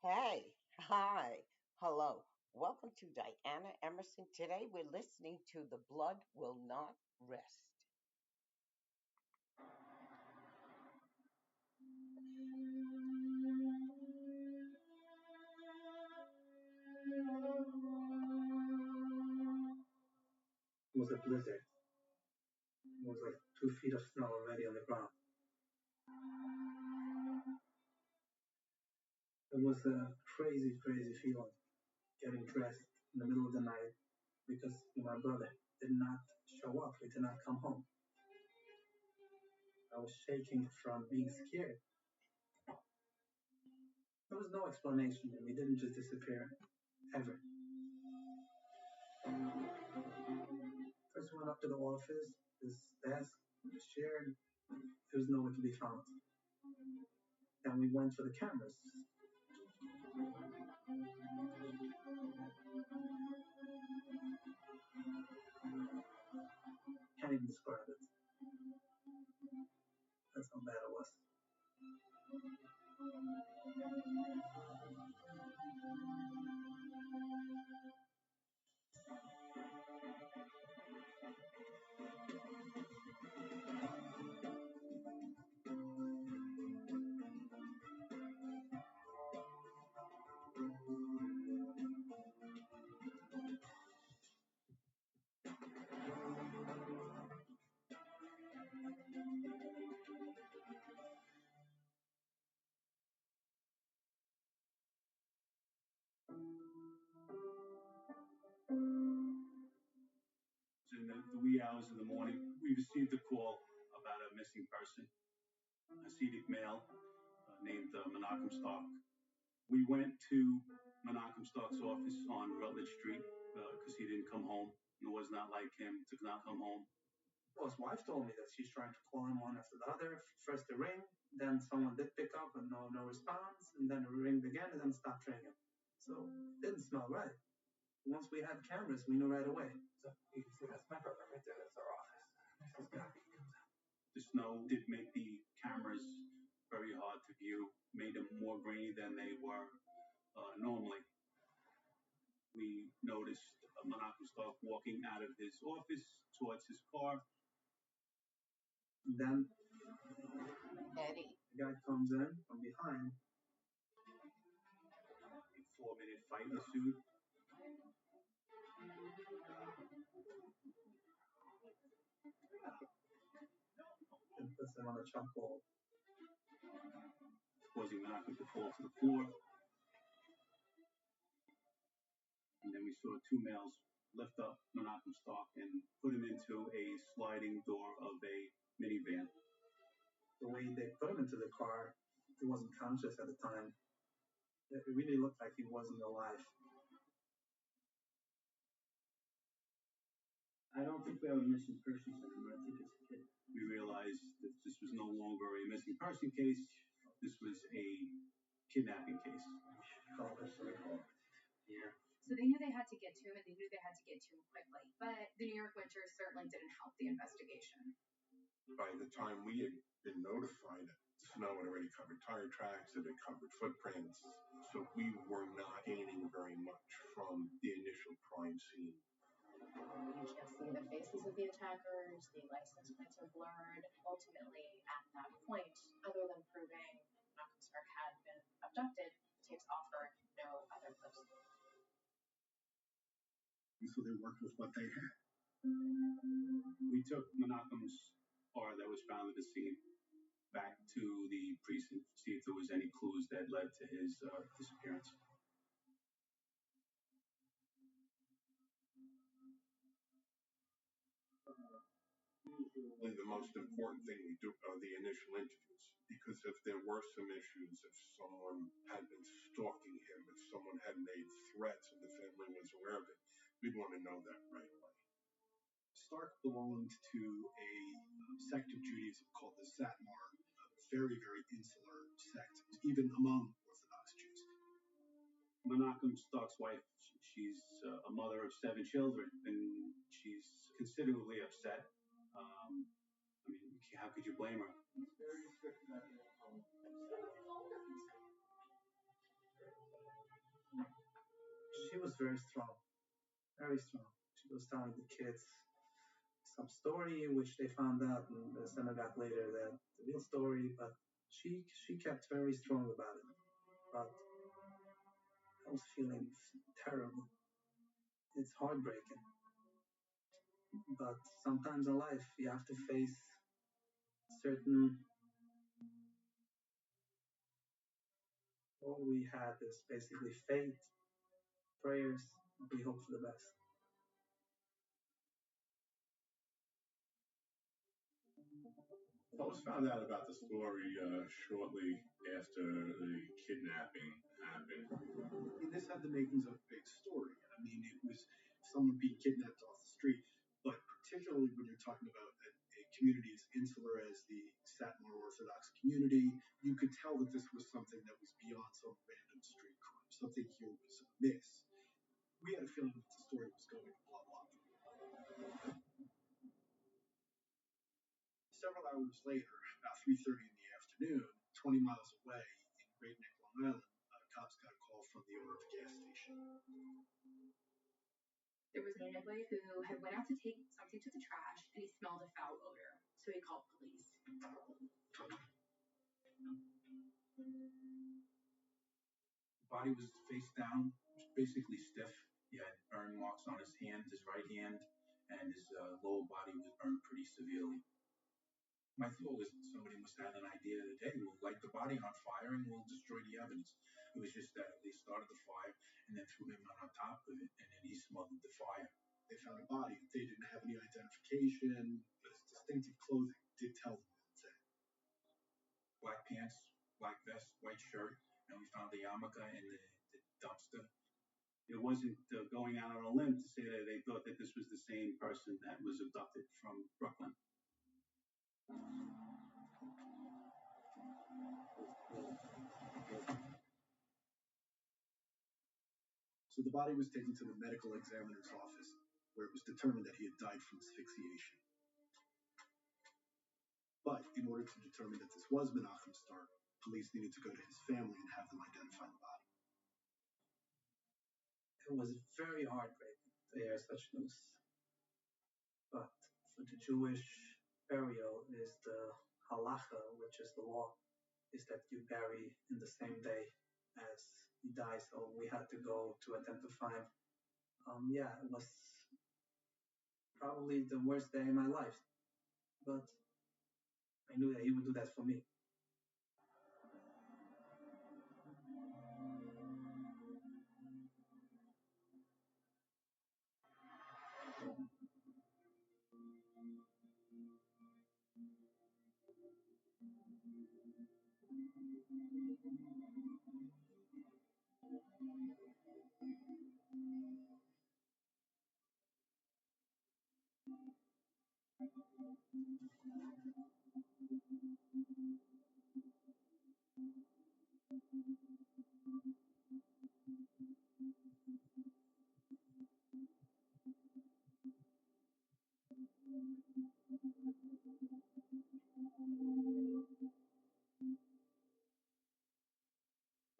Hey, hi, hello. Welcome to Diana Emerson. Today we're listening to The Blood Will Not Rest. It was a blizzard. It was like 2 feet of snow already on the ground. It was a crazy, crazy feeling getting dressed in the middle of the night because my brother did not show up. He did not come home. I was shaking from being scared. There was no explanation, and he didn't just disappear ever. First, we went up to the office, his desk, his chair. There was nowhere to be found. Then we went for the cameras. Can't even describe it. That's how bad it was. In the wee hours of the morning, we received a call about a missing person, a Hasidic male named Menachem Stark. We went to Menachem Stark's office on Rutledge Street because he didn't come home. It was not like him to not come home. Well, his wife told me that she's trying to call him one after the other. First the ring, then someone did pick up and no response, and then it ringed again and then stopped ringing. So it didn't smell right. Once we had cameras, we knew right away. So you can see that's my brother right there. That's our office. This is gotta be him. The snow did make the cameras very hard to view, made them more grainy than they were normally. We noticed Menachem Stark walking out of his office towards his car. And then Eddie. the guy comes in from behind. A 4-minute fight ensued. And puts him on a chokehold. Causing Menachem to fall to the floor. And then we saw two males lift up Menachem Stark and put him into a sliding door of a minivan. The way they put him into the car, he wasn't conscious at the time. It really looked like he wasn't alive. I don't think we have a missing person anymore. I think it's a kid. We realized that this was no longer a missing person case. This was a kidnapping case. Call this recall. Yeah. So they knew they had to get to him, and they knew they had to get to him quickly. But the New York winters certainly didn't help the investigation. By the time we had been notified, the snow had already covered tire tracks, it had covered footprints, so we were not gaining very much from the initial crime scene. You can't see the faces of the attackers, the license plates are blurred. Ultimately, at that point, other than proving Menachem Stark had been abducted, the tapes offered no other clues. And so they worked with what they had. We took Menachem's car that was found at the scene back to the precinct to see if there was any clues that led to his disappearance. The most important thing we do are the initial interviews, because if there were some issues, if someone had been stalking him, if someone had made threats and the family was aware of it, we'd want to know that right away. Stark belonged to a sect of Judaism called the Satmar, a very, very insular sect, even among Orthodox Jews. Menachem Stark's wife, she's a mother of 7 children, and she's considerably upset. I mean, how could you blame her? He's very strict about getting home. was very strong, very strong. She was telling the kids some story, which they found out in the synagogue later that the real story, but she kept very strong about it. But I was feeling terrible. It's heartbreaking. But sometimes in life you have to face certain. All we had is basically faith, prayers, and we hope for the best. Folks found out about the story shortly after the kidnapping happened. I mean, this had the makings of a big story. I mean, it was someone being kidnapped off the street, but particularly when you're talking about a community as insular as the Satmar Orthodox community, you could tell that this was something that was beyond some random street crime. Something here was amiss. We had a feeling that the story was going to blow up. Several hours later, about 3:30 in the afternoon, 20 miles away in Great Neck, Long Island, cops got a call from the owner of a gas station. There was a boy who had went out to take something to the trash and he smelled a foul odor, so he called police. The body was face down, basically stiff. He had burn marks on his hand, his right hand, and his lower body was burned pretty severely. My thought was somebody must have had an idea that, hey, we'll light the body on fire and we'll destroy the evidence. It was just that they started the fire and then threw him on top of it, and then he smothered the fire. They found a body. They didn't have any identification, but his distinctive clothing did tell them one thing. Black pants, black vest, white shirt, and we found the yarmulke in the dumpster. It wasn't going out on a limb to say that they thought that this was the same person that was abducted from Brooklyn. So the body was taken to the medical examiner's office, where it was determined that he had died from asphyxiation. But in order to determine that this was Menachem Stark, police needed to go to his family and have them identify the body. It was very heartbreaking to hear such news. But for the Jewish burial is the halacha, which is the law, is that you bury in the same day as he dies. So we had to go to identify him. It was probably the worst day in my life, but I knew that he would do that for me.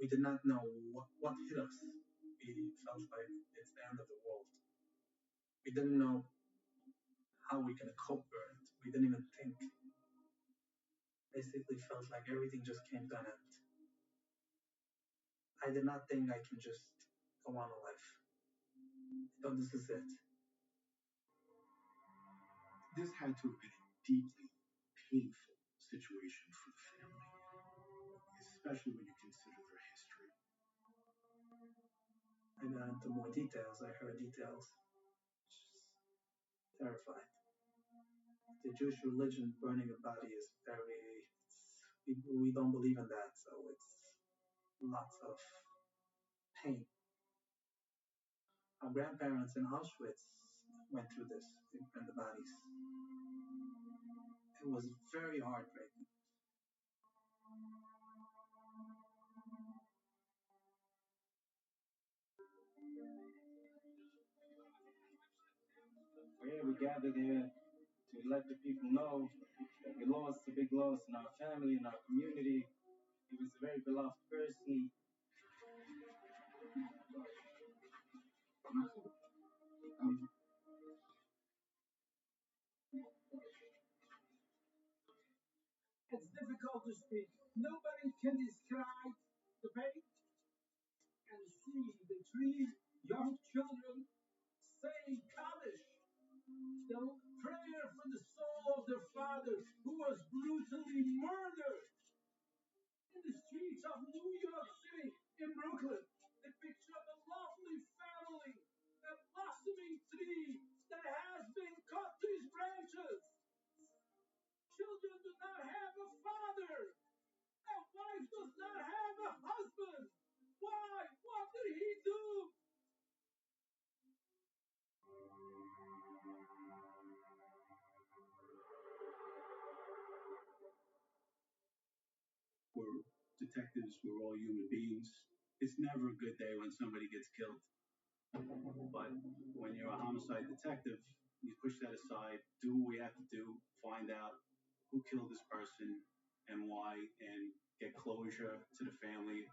We did not know what hit us. We felt like it's the end of the world. We didn't know how we can cope with it. We didn't even think. Basically felt like everything just came to an end. I did not think I can just go on a life. I thought this is it. This had to have been a deeply painful situation for the family, especially when you consider their history. I got into more details. I heard details. Just terrified. The Jewish religion, burning a body is we don't believe in that, so it's lots of pain. Our grandparents in Auschwitz went through this. They burned the bodies. It was very heartbreaking. We gathered here to let the people know that we lost a big loss in our family, in our community. He was a very beloved person. It's difficult to speak. Nobody can describe the pain and see the three young children saying Kaddish, prayer for the soul of their father who was brutally murdered in the streets of New York City, in Brooklyn. The picture of a lovely family, a blossoming tree that has been cut to its branches. Children do not have a father. A wife does not have a husband. Why? What did he do? We're detectives, we're all human beings. It's never a good day when somebody gets killed. But when you're a homicide detective, you push that aside, do what we have to do, find out who killed this person and why, and get closure to the family.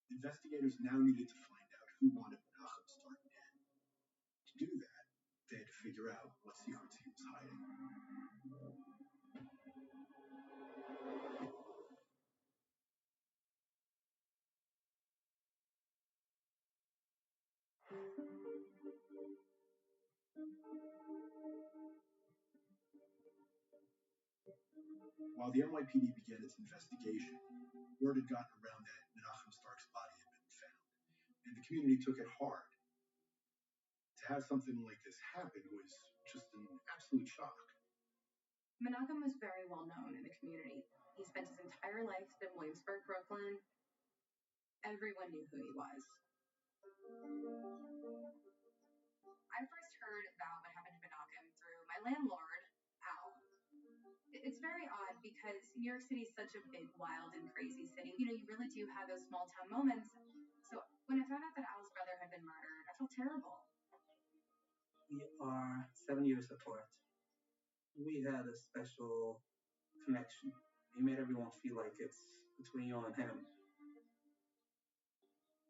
Investigators now needed to find out who wanted Menachem Stark dead. To do that, they had to figure out what secrets he was hiding. While the NYPD began its investigation, word had gotten around that Menachem Stark's body had been found, and the community took it hard. To have something like this happen was just an absolute shock. Menachem was very well known in the community. He spent his entire life in Williamsburg, Brooklyn. Everyone knew who he was. I first heard about what happened to Menachem through my landlord, Al. It's very odd because New York City is such a big, wild, and crazy city. You know, you really do have those small town moments. So when I found out that Al's brother had been murdered, I felt terrible. We are 7 years apart. We had a special connection. He made everyone feel like it's between you and him.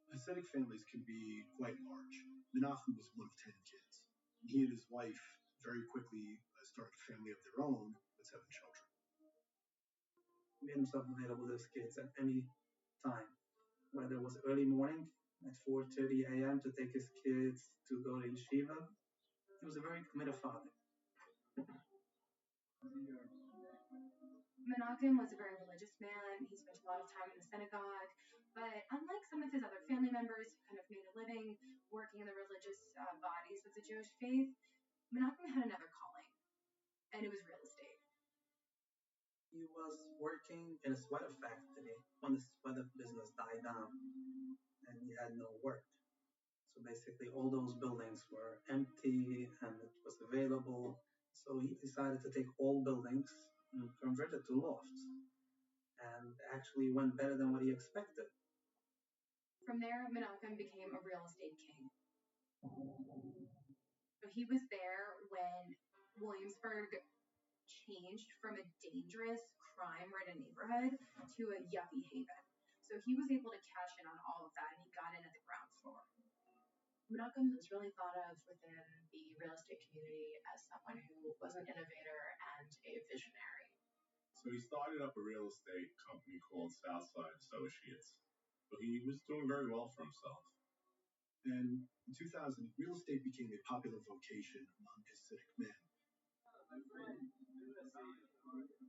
Hasidic families can be quite large. Menachem was one of 10 kids. He and his wife very quickly started a family of their own with 7 children. He made himself available to his kids at any time, whether it was early morning at 4:30 a.m. to take his kids to go to yeshiva. He was a very committed father. Menachem was a very religious man. He spent a lot of time in the synagogue. But unlike some of his other family members who kind of made a living working in the religious bodies of the Jewish faith, Menachem had another calling, and it was real estate. He was working in a sweater factory when the sweater business died down, and he had no work. So basically, all those buildings were empty, and it was available. So he decided to take all buildings and convert it to lofts, and actually went better than what he expected. From there, Menachem became a real estate king. So he was there when Williamsburg changed from a dangerous, crime-ridden neighborhood to a yuppie haven. So he was able to cash in on all of that, and he got in at the ground floor. Menachem is really thought of within the real estate community as someone who was an innovator and a visionary. So he started up a real estate company called Southside Associates. But he was doing very well for himself. And in 2000, real estate became a popular vocation among Hasidic men.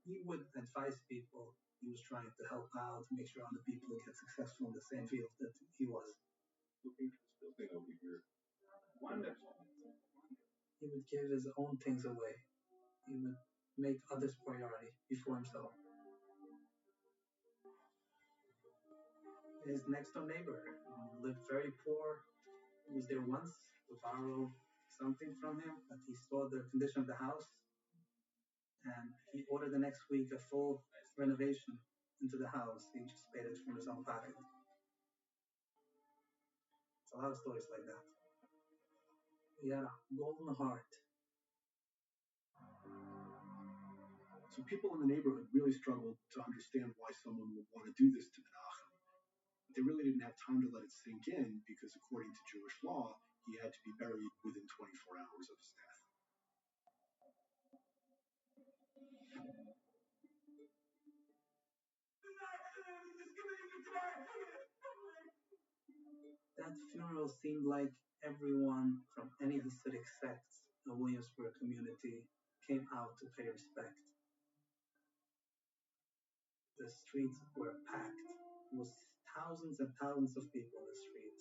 He would advise people. He was trying to help out, make sure other people get successful in the same field that he was. Looking at this building over here. Wonderful. He would give his own things away. He would make others priority before himself. His next door neighbor lived very poor. He was there once to borrow something from him, but he saw the condition of the house, and he ordered the next week a full renovation into the house. He just paid it from his own pocket. It's a lot of stories like that. He had a golden heart. So people in the neighborhood really struggled to understand why someone would want to do this to Menachem. But they really didn't have time to let it sink in because according to Jewish law, he had to be buried within 24 hours of his death. That funeral seemed like everyone from any Hasidic sects in the Williamsburg community came out to pay respect. The streets were packed. There was thousands and thousands of people in the street.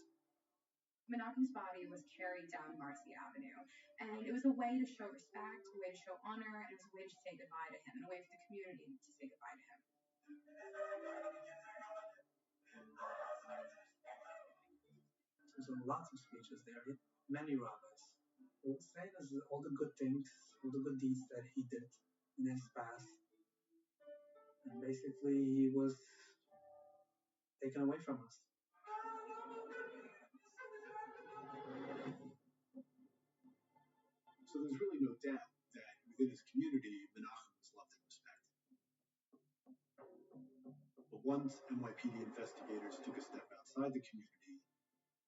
Menachem's body was carried down Marcy Avenue, and it was a way to show respect, a way to show honor, and it was a way to say goodbye to him, and a way for the community to say goodbye to him. There's lots of speeches there, many rabbis. They were saying all the good things, all the good deeds that he did in his past. And basically, he was taken away from us. So there's really no doubt that within his community, Menachem was loved and respected. But once NYPD investigators took a step outside the community,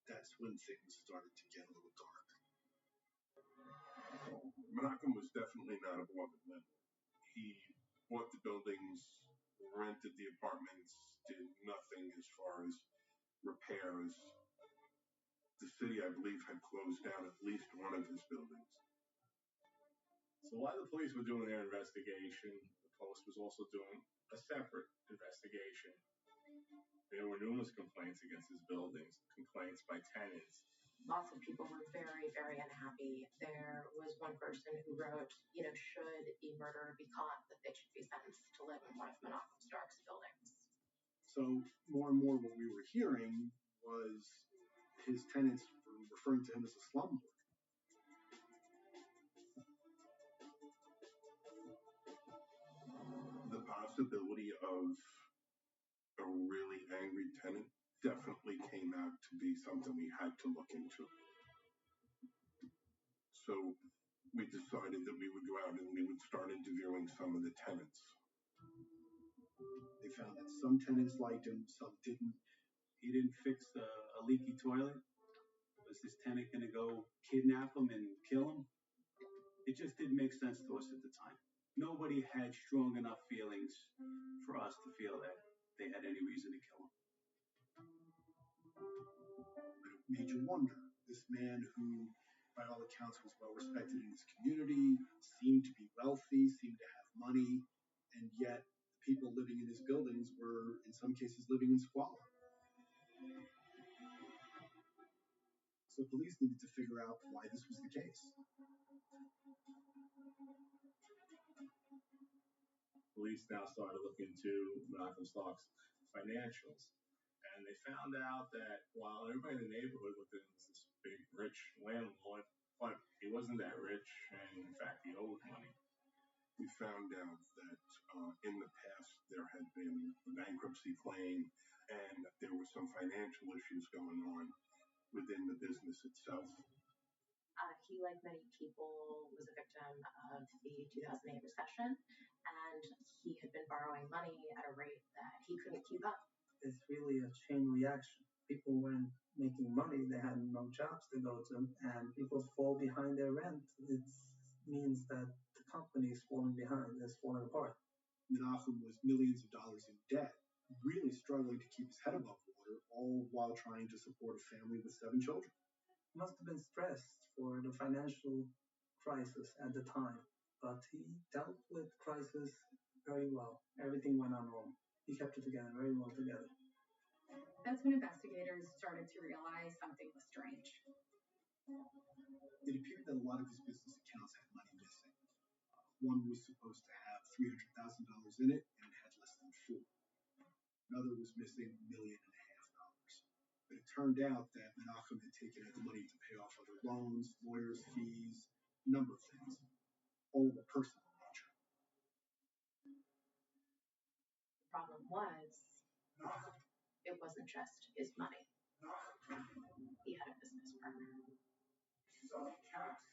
that's when things started to get a little dark. Menachem was definitely not a beloved landlord. He bought the buildings, rented the apartments, did nothing as far as repairs. The city, I believe, had closed down at least one of his buildings. So while the police were doing their investigation, the Post was also doing a separate investigation. There were numerous complaints against his buildings, complaints by tenants. Lots of people were very, very unhappy. There was one person who wrote, should a murderer be caught, that they should be sentenced to live in one of Menachem Stark's buildings. So more and more what we were hearing was his tenants were referring to him as a slumlord. The possibility of a really angry tenant definitely came out to be something we had to look into. So we decided that we would go out and we would start interviewing some of the tenants. They found that some tenants liked him, some didn't. He didn't fix a leaky toilet. Was this tenant going to go kidnap him and kill him? It just didn't make sense to us at the time. Nobody had strong enough feelings for us to feel that they had any reason to kill him. But it made you wonder. This man who, by all accounts, was well respected in his community, seemed to be wealthy, seemed to have money, and yet the people living in his buildings were, in some cases, living in squalor. So police needed to figure out why this was the case. Police now started looking into Menachem Stark's financials. And they found out that while everybody in the neighborhood looked at him as this big, rich landlord, but he wasn't that rich, and in fact, he owed money. We found out that in the past there had been a bankruptcy claim and there were some financial issues going on within the business itself. He, like many people, was a victim of the 2008 recession, and he had been borrowing money at a rate that he couldn't keep up. It's really a chain reaction. People weren't making money, they had no jobs to go to, and people fall behind their rent. It means that the company is falling behind, it's falling apart. Menachem was millions of dollars in debt, really struggling to keep his head above water, all while trying to support a family with 7 children. He must have been stressed for the financial crisis at the time, but he dealt with crisis very well. Everything went on wrong. He kept it together, very well together. That's when investigators started to realize something was strange. It appeared that a lot of his business accounts had money missing. One was supposed to have $300,000 in it and had less than $4. Another was missing $1.5 million. But it turned out that Menachem had taken out the money to pay off other loans, lawyers' fees, a number of things, all of a personal nature. The problem was, it wasn't just his money. He had a business partner. So cash.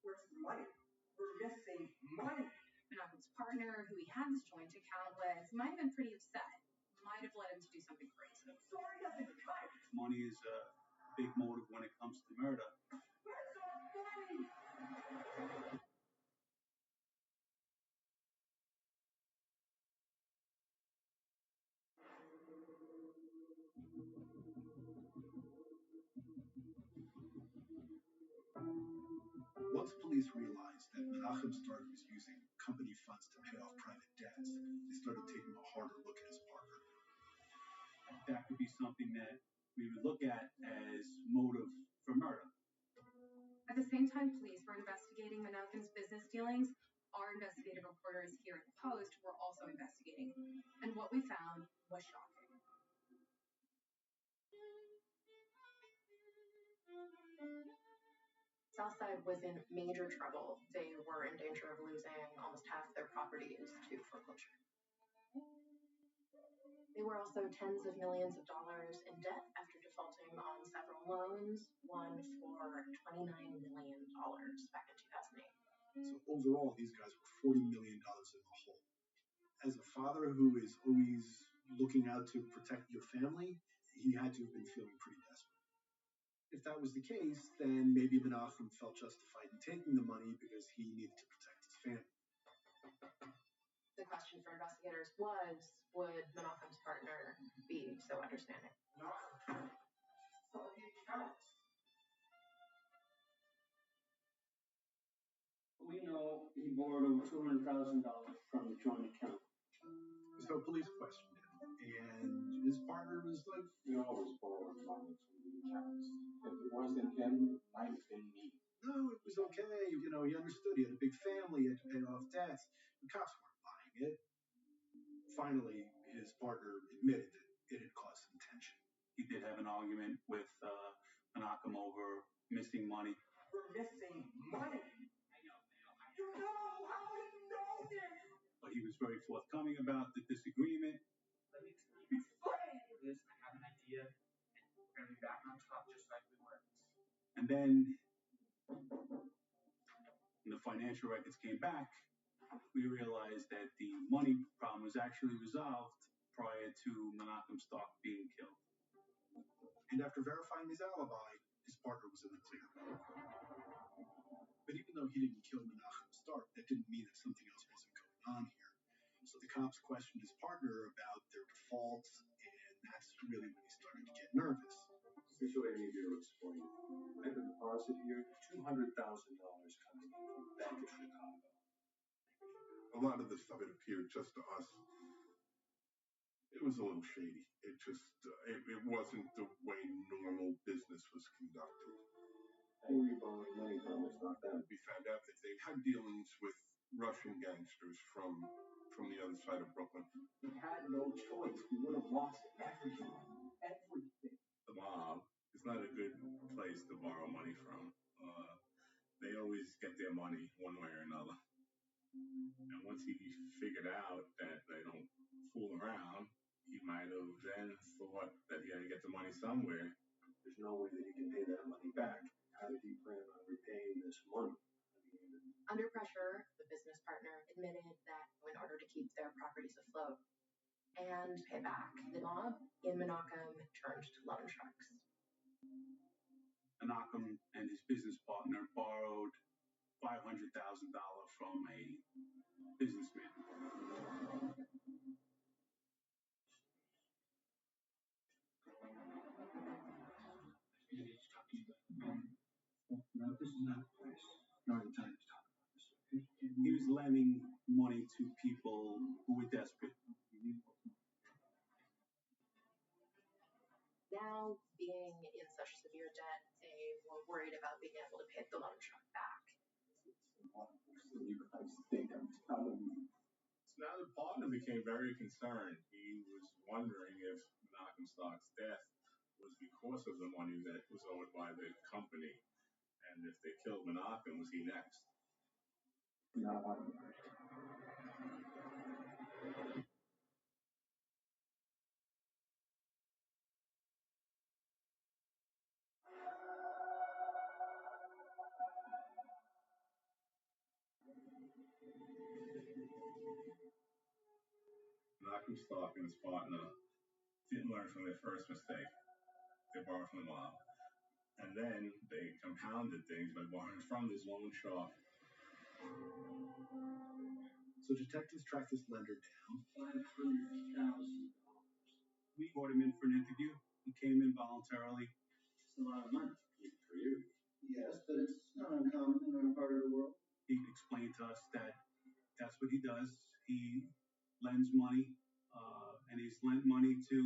Where's the money? We're missing money. Menachem's partner, who he had this joint account with, might have been pretty upset. Might have led him to do something crazy. Sorry, nothing to cut. Money is a big motive when it comes to murder. police realized that Menachem Stark was using company funds to pay off private debts, they started taking a harder look at his partner. That could be something that we would look at as motive for murder. At the same time, police were investigating Menachem's business dealings. Our investigative reporters here at the Post were also investigating, and what we found was shocking. Southside was in major trouble. They were in danger of losing almost half their properties to foreclosure. They were also tens of millions of dollars in debt after defaulting on several loans, one for $29 million back in 2008. So overall, these guys were $40 million in the hole. As a father who is always looking out to protect your family, he had to have been feeling pretty desperate. If that was the case, then maybe Menachem felt justified in taking the money because he needed to protect his family. The question for investigators was, would Menachem's partner be so understanding? We know he borrowed $200,000 from the joint account. So police questioned him, and his partner was like, "You always borrow money from the accounts. If it wasn't him, it might have been me." No, it was okay. You know, he understood. He had a big family. He had to pay off debts. The cops weren't buying it. Finally, his partner admitted that it had caused some tension. He did have an argument with Menachem over missing money. For missing money? You know how I know this! But he was very forthcoming about the disagreement. Let me explain this. I have an idea, and we're going to be back on top just like we were. And then when the financial records came back, we realized that the money problem was actually resolved prior to Menachem Stark being killed. And after verifying his alibi, his partner was in the clear. But even though he didn't kill Menachem Stark, that didn't mean that something else wasn't going on here. So the cops questioned his partner about their defaults, and that's really when he started to get nervous. Here's what I need you to explain. I have a deposit here, $200,000 coming in from the Bank of Chicago. A lot of the stuff, it appeared just to us, it was a little shady. It just, it wasn't the way normal business was conducted. Who are you borrowing money from? It's not them. We found out that they had dealings with Russian gangsters from the other side of Brooklyn. We had no choice. We would have lost everything. Everything. The mob is not a good place to borrow money from. They always get their money one way or another. And once he figured out that they don't fool around, he might have then thought that he had to get the money somewhere. There's no way that he can pay that money back. How did he plan on repaying this money? Under pressure, the business partner admitted that in order to keep their properties afloat and pay back the mob, in Menachem turned to loan sharks. Menachem and his business partner borrowed $500,000 from a businessman. No, this is not the place. Not the time to talk about this. Okay? He was lending money to people who were desperate. Now, being in such severe debt, they were worried about being able to pay the loan shark back. So you guys think I'm telling you. So now the partner became very concerned. He was wondering if Menachem Stark's death was because of the money that was owed by the company. And if they killed Menachem, was he next? No. Menachem Stark and his partner didn't learn from their first mistake. They borrowed from the mob. And then they compounded things by borrowing from this loan shark. So detectives tracked this lender down. $500,000. We brought him in for an interview. He came in voluntarily. It's a lot of money. For you. Yes, but it's not uncommon in our part of the world. He explained to us that that's what he does. He lends money, and he's lent money to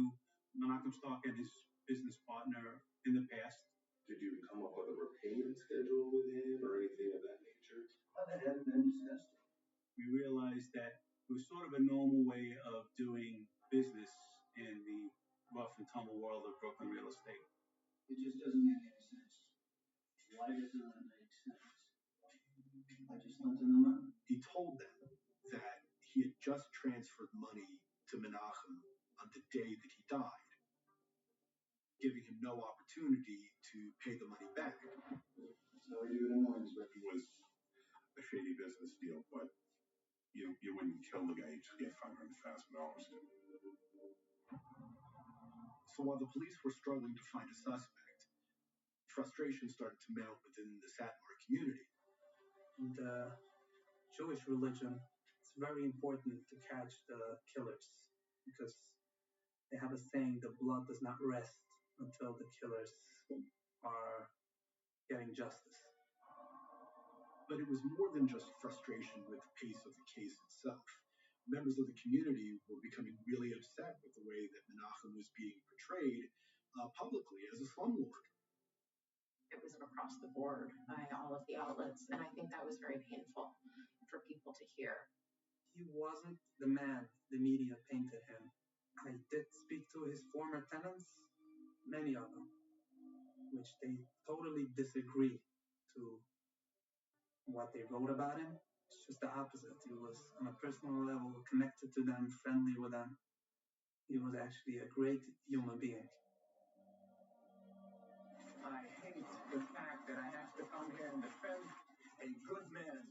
Menachem Stock and his business partner in the past. Did you come up with a repayment schedule with him or anything of that nature? That hadn't been discussed. We realized that it was sort of a normal way of doing business in the rough and tumble world of Brooklyn real estate. It just doesn't make any sense. Why doesn't it make sense? I just lent him the money. He told them that he had just transferred money to Menachem on the day that he died, giving him no opportunity to pay the money back. So he do it in Williamsburg. It was a shady business deal, but you wouldn't kill the guy, you just get $500,000. So while the police were struggling to find a suspect, frustration started to mount within the Satmar community. In the Jewish religion, it's very important to catch the killers because they have a saying, the blood does not rest until the killers are getting justice. But it was more than just frustration with the pace of the case itself. Members of the community were becoming really upset with the way that Menachem was being portrayed publicly as a slumlord. It was across the board by all of the outlets, and I think that was very painful for people to hear. He wasn't the man the media painted him. I did speak to his former tenants, many of them, which they totally disagree to what they wrote about him. It's just the opposite. He was on a personal level connected to them, friendly with them. He was actually a great human being. I hate the fact that I have to come here and defend a good man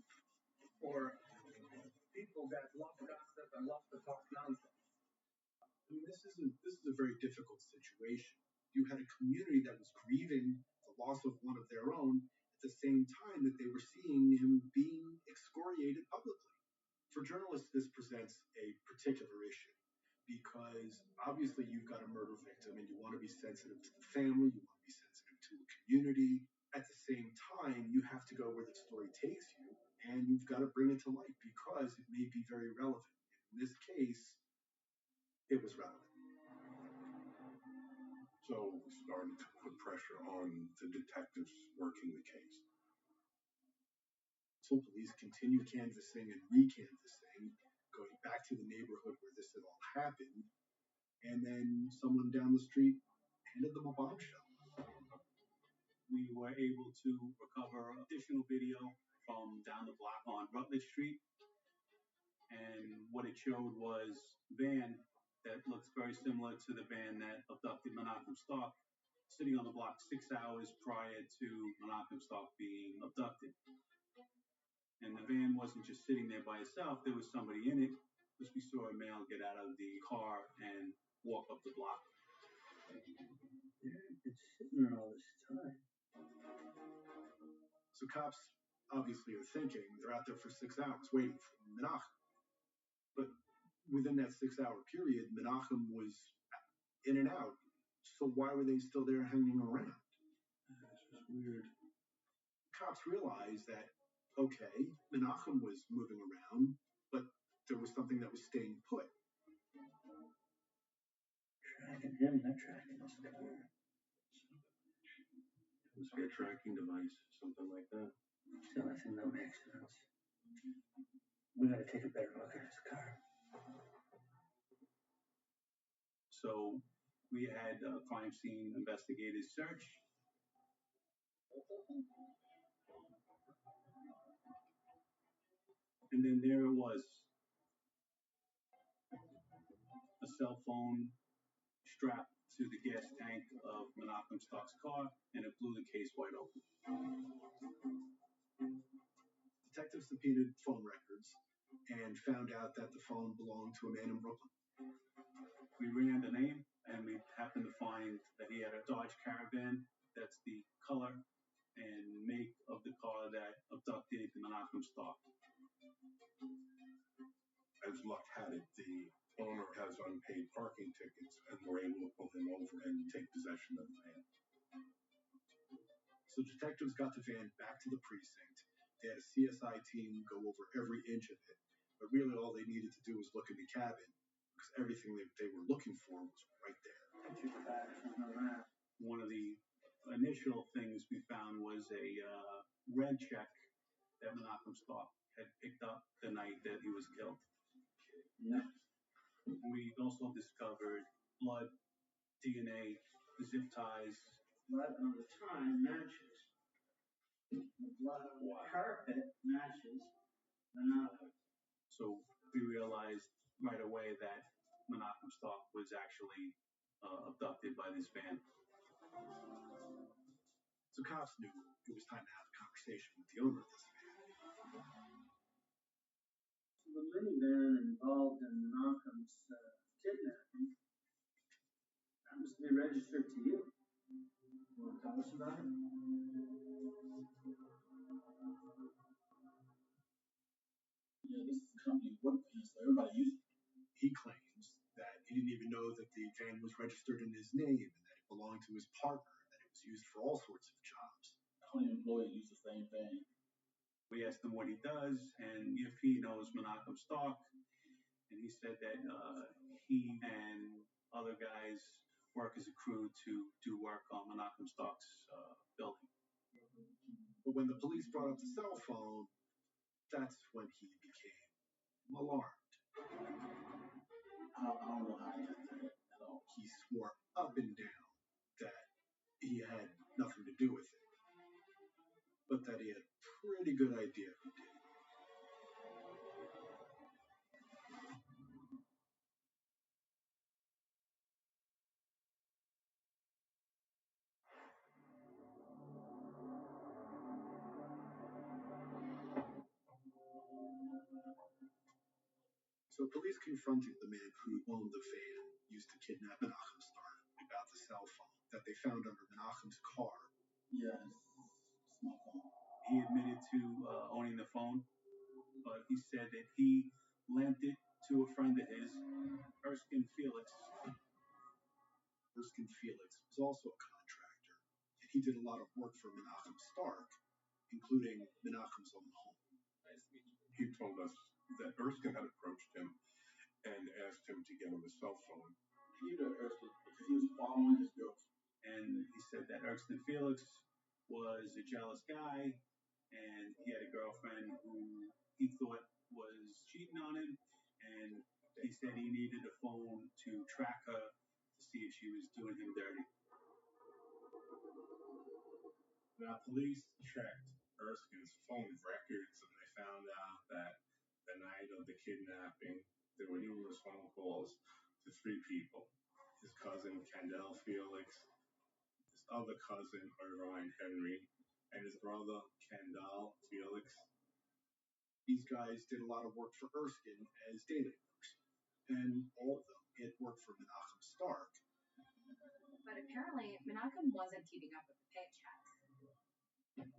for people that love gossip and love to talk nonsense. I mean, this is a very difficult situation. You had a community that was grieving the loss of one of their own at the same time that they were seeing him being excoriated publicly. For journalists, this presents a particular issue because obviously you've got a murder victim and you want to be sensitive to the family, you want to be sensitive to a community. At the same time, you have to go where the story takes you and you've got to bring it to light because it may be very relevant. In this case, it was relevant. So we started to put pressure on the detectives working the case. So police continued canvassing and recanvassing, going back to the neighborhood where this had all happened, and then someone down the street handed them a bombshell. We were able to recover additional video from down the block on Rutledge Street, and what it showed was a van that looks very similar to the van that abducted Menachem Stock, sitting on the block 6 hours prior to Menachem Stock being abducted. And the van wasn't just sitting there by itself, there was somebody in it, because we saw a male get out of the car and walk up the block. It's sitting there all this time. So cops obviously are thinking they're out there for 6 hours waiting for Menachem. But within that 6 hour period, Menachem was in and out. So why were they still there hanging around? That's just weird. Cops realized that, okay, Menachem was moving around, but there was something that was staying put. Tracking him, they're tracking this car. It was a tracking device, something like that. It's the only thing that makes sense. We gotta take a better look at his car. So we had crime scene investigators search. And then there it was. A cell phone strapped to the gas tank of Menachem Stock's car, and it blew the case wide open. Detectives subpoenaed phone records and found out that the phone belonged to a man in Brooklyn. We ran the name, and we happened to find that he had a Dodge Caravan. That's the color and make of the car that abducted Menachem Stock. As luck had it, the owner has unpaid parking tickets, and we're able to pull him over and take possession of the van. So detectives got the van back to the precinct. They had a CSI team go over every inch of it, but really all they needed to do was look in the cabin because everything they were looking for was right there. One of the initial things we found was a red check that Menachem Stock had picked up the night that he was killed. Yeah. We also discovered blood, DNA, zip ties. Blood on the time matches. The blood on the carpet matches Menachem. So we realized right away that Menachem Stock was actually abducted by this van. So cops knew it was time to have a conversation with the owner of this van. So the minivan involved in Menachem's kidnapping happens to be registered to you. You want to tell us about it? Yeah, this is a company work van, so everybody uses it. He claims that he didn't even know that the van was registered in his name and that it belonged to his partner, and that it was used for all sorts of jobs. How many employees use the same van? We asked him what he does and if he knows Menachem Stock, and he said that he and other guys work as a crew to do work on Menachem Stock's building. But when the police brought up the cell phone, that's when he became alarmed. I don't know how he got that at all. He swore up and down that he had nothing to do with it, but that he had a pretty good idea who did. So police confronted the man who owned the van used to kidnap Menachem Stock about the cell phone that they found under Menachem's car. Yes, it's my phone. He admitted to owning the phone, but he said that he lent it to a friend of his, Erskine Felix. Erskine Felix was also a contractor, and he did a lot of work for Menachem Stock, including Menachem's own home. He told us that Erskine had approached him and asked him to get him a cell phone. He knew Erskine because he was following his girlfriend. And he said that Erskine Felix was a jealous guy, and he had a girlfriend who he thought was cheating on him, and he said he needed a phone to track her to see if she was doing him dirty. Now, police checked Erskine's phone records and they found out that the night of the kidnapping, there were numerous phone calls to three people. His cousin, Kendall Felix, his other cousin, Irvine Henry, and his brother, Kendall Felix. These guys did a lot of work for Erskine as data workers, and all of them had worked for Menachem Stock. But apparently, Menachem wasn't keeping up with the paychecks.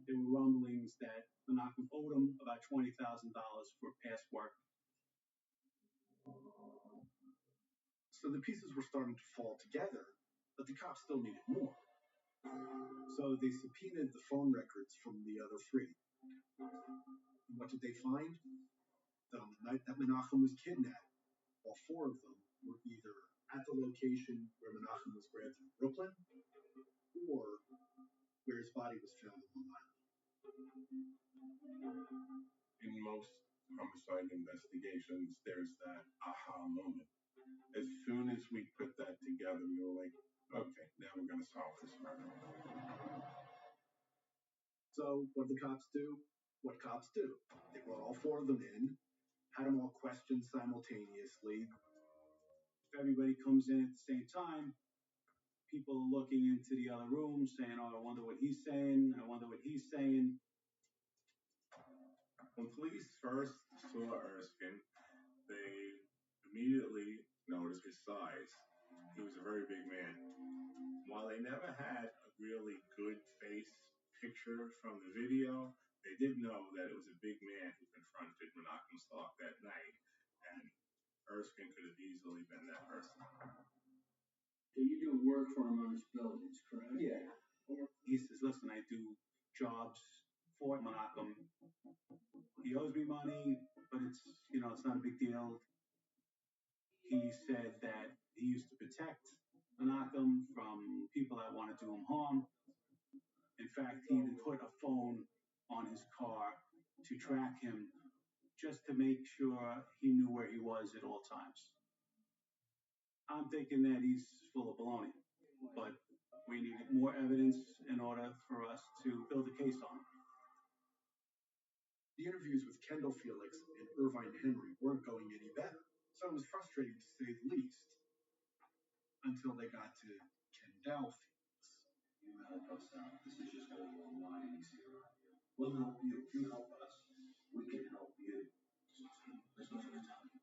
There were rumblings that Menachem owed him about $20,000 for past work. So the pieces were starting to fall together, but the cops still needed more. So they subpoenaed the phone records from the other three. And what did they find? That on the night that Menachem was kidnapped, all four of them were either at the location where Menachem was grabbed in Brooklyn, or where his body was found in Long Island. In most homicide investigations, there's that aha moment. As soon as we put that together, we were like, okay, now we're going to solve this murder. So what did the cops do? What cops do? They brought all four of them in, had them all questioned simultaneously. If everybody comes in at the same time, people are looking into the other room saying, oh, I wonder what he's saying. I wonder what he's saying. When police first saw Erskine, they immediately noticed his size. He was a very big man. While they never had a really good face picture from the video, they did know that it was a big man who confronted Menachem Stock that night, and Erskine could have easily been that person. So you do work for him on his buildings, correct? Yeah. He says, listen, I do jobs for Menachem. He owes me money, but it's not a big deal. He said that he used to protect Menachem from people that want to do him harm. In fact, he even put a phone on his car to track him just to make sure he knew where he was at all times. I'm thinking that he's full of baloney, but we need more evidence in order for us to build a case on him. The interviews with Kendall Felix and Irvine Henry weren't going any better, so it was frustrating to say the least, until they got to Kendall Felix. You help us out. This is just going to be online easier. We'll help you. You help us. We can help you. There's nothing to tell you.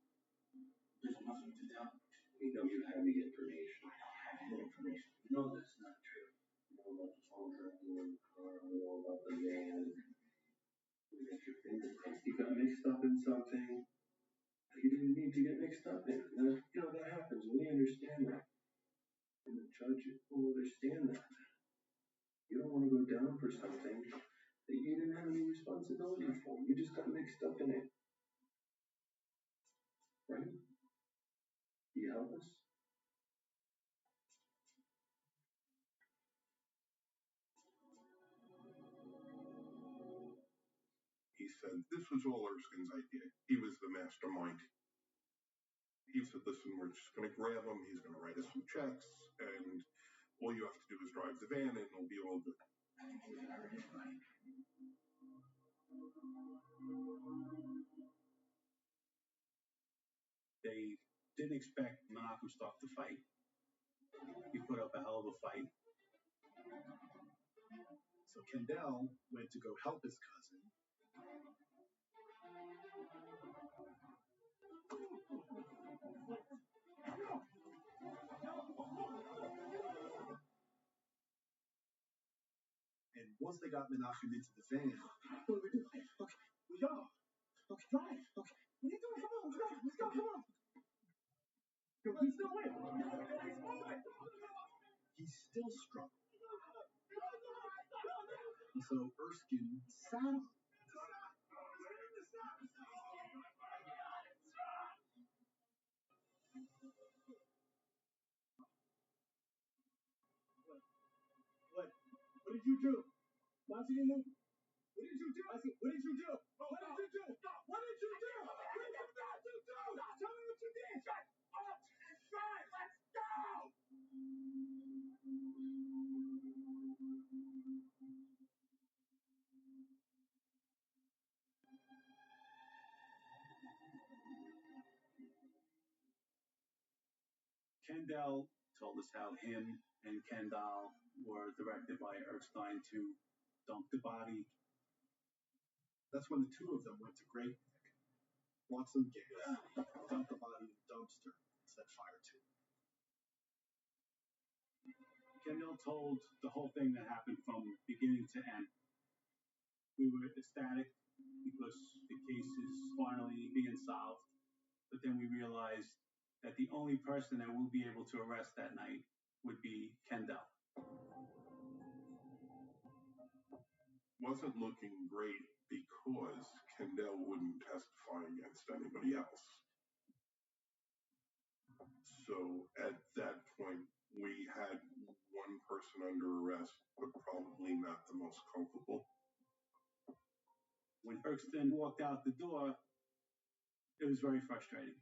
There's nothing to tell you. We know you have the information. I don't have the information. You know that's not true. You know about the phone tracking in the car. You know about the van. We got your fingerprints. You got mixed up in something you didn't need to get mixed up in. That happens. We understand that. And the judge will understand that. You don't want to go down for something that you didn't have any responsibility for. You just got mixed up in it. Right? Can you help us? He said this was all Erskine's idea. He was the mastermind. He said, listen, we're just going to grab him. He's going to write us some checks, and all you have to do is drive the van, and it'll be all good. They didn't expect Menachem Stock to fight. He put up a hell of a fight. So Kendall went to go help his cousin. And once they got Menachem into the van, what do we do? Okay, we go. Okay, drive. Okay, what are you doing? Come on, let's go. Come on. He's still away. He's still struggling. And so Erskine sat on him. What did you do? Why did you move? What did you do? I said, what did you do? What did you do? What did you do? What did you not do? Tell me what you did. Shut up. Shut. Let's go. Kendall told us how him and Kendall were directed by Erskine to dump the body. That's when the two of them went to Great Neck, bought some gas, dumped the body in a dumpster, and set fire to it. Kendall told the whole thing that happened from beginning to end. We were ecstatic because the case is finally being solved, but then we realized that the only person that we'll be able to arrest that night would be Kendall. Wasn't looking great because Kendall wouldn't testify against anybody else. So at that point, we had one person under arrest, but probably not the most culpable. When Erskine walked out the door, it was very frustrating.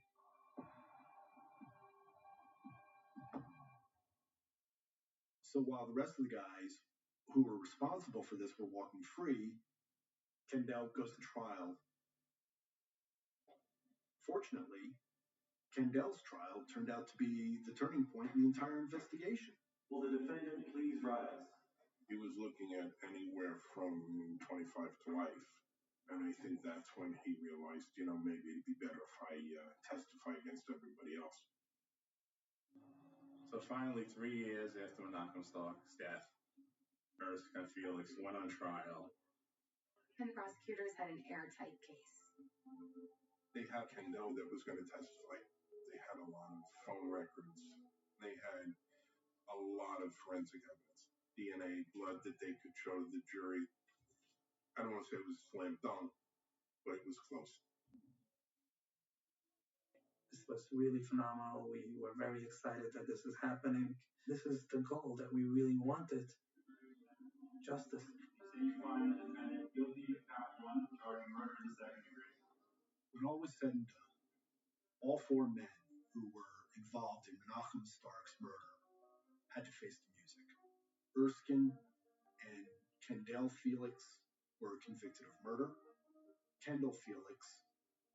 So while the rest of the guys who were responsible for this were walking free, Kendall goes to trial. Fortunately, Kendall's trial turned out to be the turning point in the entire investigation. Will the defendant please rise? He was looking at anywhere from 25 to life. And I think that's when he realized, maybe it'd be better if I testify against everybody else. So finally, 3 years after Menachem Stock's death, Erskine Felix went on trial. And the prosecutors had an airtight case. They had Kendall that was going to testify. They had a lot of phone records. They had a lot of forensic evidence. DNA, blood that they could show the jury. I don't want to say it was slam dunk, but it was close. This was really phenomenal. We were very excited that this is happening. This is the goal that we really wanted. Justice. So you find the defendant guilty of count one, charging murder in the second degree. When all was said and done, all four men who were involved in Menachem Stark's murder had to face the music. Erskine and Kendall Felix were convicted of murder. Kendall Felix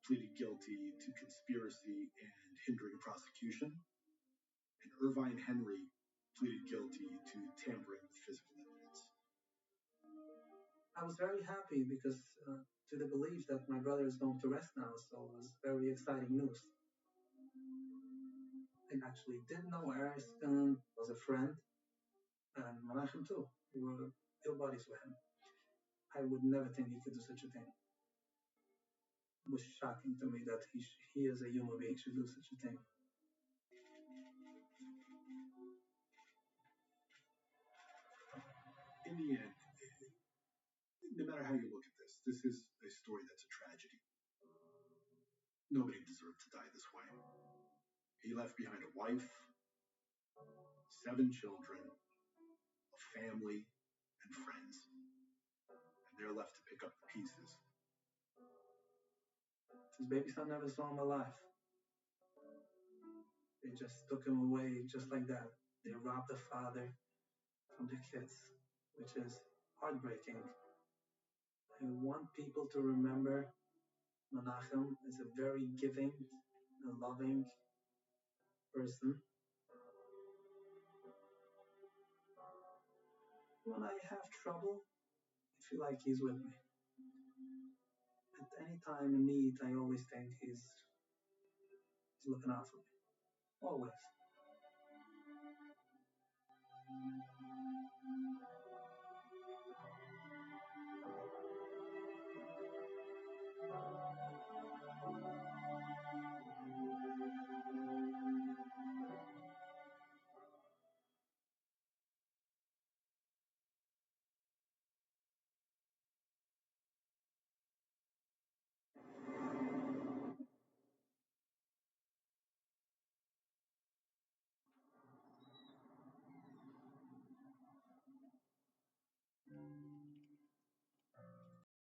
pleaded guilty to conspiracy and hindering prosecution. And Irvine Henry pleaded guilty to tampering with physical evidence. I was very happy because to the belief that my brother is going to rest now, so it was very exciting news. I actually did know Erskine was a friend, and Menachem too. We were ill buddies with him. I would never think he could do such a thing. It was shocking to me that he as a human being should do such a thing. In the end, no matter how you look at this, this is a story that's a tragedy. Nobody deserved to die this way. He left behind a wife, 7 children, a family, and friends. And they're left to pick up the pieces. His baby son never saw him alive. They just took him away just like that. They robbed the father from the kids, which is heartbreaking. I want people to remember Menachem as a very giving and loving person. When I have trouble, I feel like he's with me. At any time in need, I always think he's looking out for me. Always.